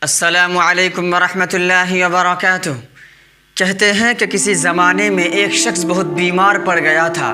السلام علیکم ورحمۃ اللہ وبرکاتہ۔ کہتے ہیں کہ کسی زمانے میں ایک شخص بہت بیمار پڑ گیا تھا،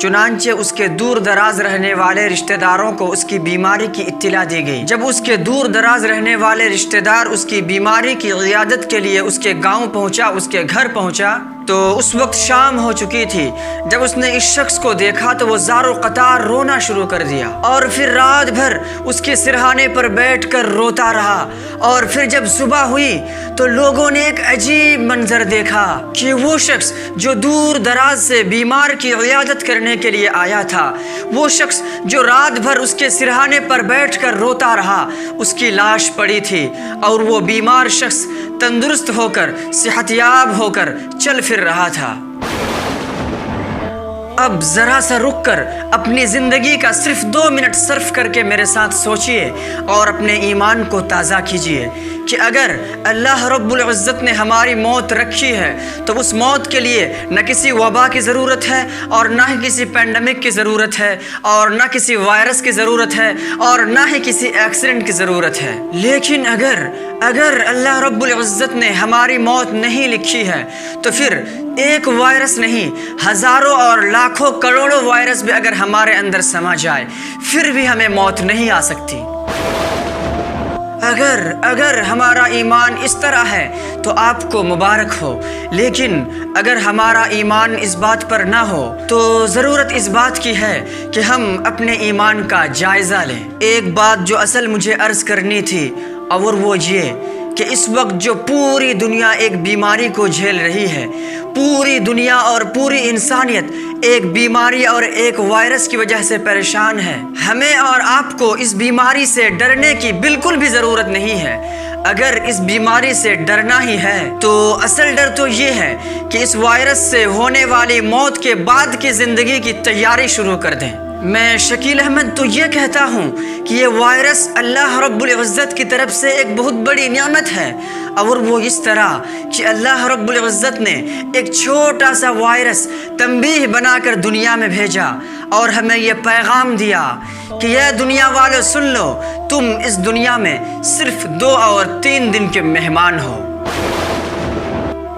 چنانچہ اس کے دور دراز رہنے والے رشتہ داروں کو اس کی بیماری کی اطلاع دی گئی۔ جب اس کے دور دراز رہنے والے رشتہ دار اس کی بیماری کی عیادت کے لیے اس کے گاؤں پہنچا، اس کے گھر پہنچا، تو اس وقت شام ہو چکی تھی۔ جب اس نے اس شخص کو دیکھا تو وہ زار و قطار رونا شروع کر دیا، اور پھر رات بھر اس کے سرہانے پر بیٹھ کر روتا رہا۔ اور پھر جب صبح ہوئی تو لوگوں نے ایک عجیب منظر دیکھا کہ وہ شخص جو دور دراز سے بیمار کی عیادت کرنے کے لیے آیا تھا، وہ شخص جو رات بھر اس کے سرہانے پر بیٹھ کر روتا رہا، اس کی لاش پڑی تھی، اور وہ بیمار شخص تندرست ہو کر، صحت یاب ہو کر چل پھر رہا تھا۔ اب ذرا سا رک کر اپنی زندگی کا صرف 2 منٹ صرف کر کے میرے ساتھ سوچئے اور اپنے ایمان کو تازہ کیجئے کہ اگر اللہ رب العزت نے ہماری موت رکھی ہے تو اس موت کے لیے نہ کسی وبا کی ضرورت ہے، اور نہ ہی کسی پینڈیمک کی ضرورت ہے، اور نہ کسی وائرس کی ضرورت ہے، اور نہ ہی کسی ایکسیڈنٹ کی ضرورت ہے۔ لیکن اگر اللہ رب العزت نے ہماری موت نہیں لکھی ہے تو پھر ایک وائرس نہیں، ہزاروں اور لاکھوں کروڑوں وائرس بھی اگر ہمارے اندر سما جائے پھر بھی ہمیں موت نہیں آ سکتی۔ اگر ہمارا ایمان اس طرح ہے تو آپ کو مبارک ہو، لیکن اگر ہمارا ایمان اس بات پر نہ ہو تو ضرورت اس بات کی ہے کہ ہم اپنے ایمان کا جائزہ لیں۔ ایک بات جو اصل مجھے عرض کرنی تھی، اور وہ یہ کہ اس وقت جو پوری دنیا ایک بیماری کو جھیل رہی ہے، پوری دنیا اور پوری انسانیت ایک بیماری اور ایک وائرس کی وجہ سے پریشان ہے۔ ہمیں اور آپ کو اس بیماری سے ڈرنے کی بالکل بھی ضرورت نہیں ہے۔ اگر اس بیماری سے ڈرنا ہی ہے تو اصل ڈر تو یہ ہے کہ اس وائرس سے ہونے والی موت کے بعد کی زندگی کی تیاری شروع کر دیں۔ میں شکیل احمد تو یہ کہتا ہوں کہ یہ وائرس اللہ رب العزت کی طرف سے ایک بہت بڑی نعمت ہے، اور وہ اس طرح کہ اللہ رب العزت نے ایک چھوٹا سا وائرس تنبیہ بنا کر دنیا میں بھیجا، اور ہمیں یہ پیغام دیا کہ یہ دنیا والوں سن لو، تم اس دنیا میں صرف 2 اور 3 دن کے مہمان ہو۔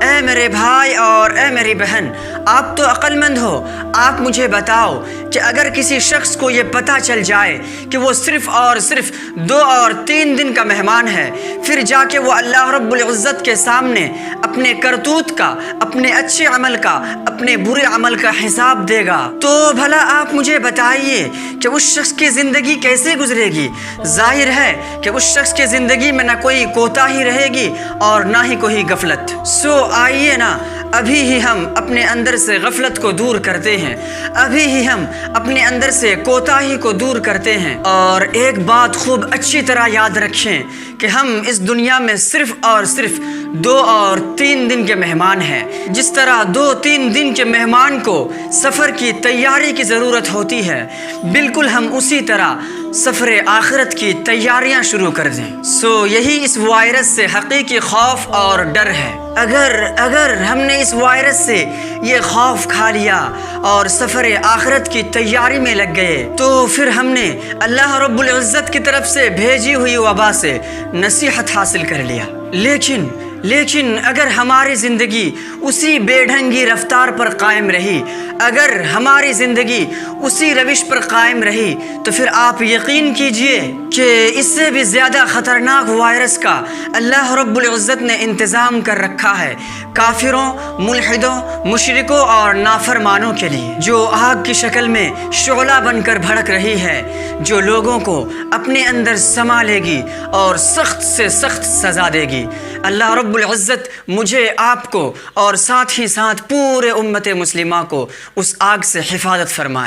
اے میرے بھائی اور اے میری بہن، آپ تو عقل مند ہو، آپ مجھے بتاؤ کہ اگر کسی شخص کو یہ پتہ چل جائے کہ وہ صرف اور صرف 2 اور 3 دن کا مہمان ہے، پھر جا کے وہ اللہ رب العزت کے سامنے اپنے کرتوت کا، اپنے اچھے عمل کا، اپنے برے عمل کا حساب دے گا، تو بھلا آپ مجھے بتائیے کہ اس شخص کی زندگی کیسے گزرے گی؟ ظاہر ہے کہ اس شخص کی زندگی میں نہ کوئی کوتاہی رہے گی اور نہ ہی کوئی غفلت۔ آئیے نا ابھی ہی ہم اپنے اندر سے غفلت کو دور کرتے ہیں، ابھی ہی ہم اپنے اندر سے کوتاہی کو دور کرتے ہیں، اور ایک بات خوب اچھی طرح یاد رکھیں کہ ہم اس دنیا میں صرف اور صرف 2 اور 3 دن کے مہمان ہیں۔ جس طرح 2-3 دن کے مہمان کو سفر کی تیاری کی ضرورت ہوتی ہے، بالکل ہم اسی طرح سفر آخرت کی تیاریاں شروع کر دیں۔ یہی اس وائرس سے حقیقی خوف اور ڈر ہے۔ اگر ہم نے اس وائرس سے یہ خوف کھا لیا اور سفر آخرت کی تیاری میں لگ گئے تو پھر ہم نے اللہ رب العزت کی طرف سے بھیجی ہوئی وبا سے نصیحت حاصل کر لیا۔ لیکن اگر ہماری زندگی اسی بے ڈھنگی رفتار پر قائم رہی، اگر ہماری زندگی اسی روش پر قائم رہی، تو پھر آپ یقین کیجئے کہ اس سے بھی زیادہ خطرناک وائرس کا اللہ رب العزت نے انتظام کر رکھا ہے کافروں، ملحدوں، مشرکوں اور نافرمانوں کے لیے، جو آگ کی شکل میں شعلہ بن کر بھڑک رہی ہے، جو لوگوں کو اپنے اندر سما لے گی اور سخت سے سخت سزا دے گی۔ اللہ رب العزت مجھے، آپ کو اور ساتھ ہی ساتھ پورے امت مسلمہ کو اس آگ سے حفاظت فرمائے۔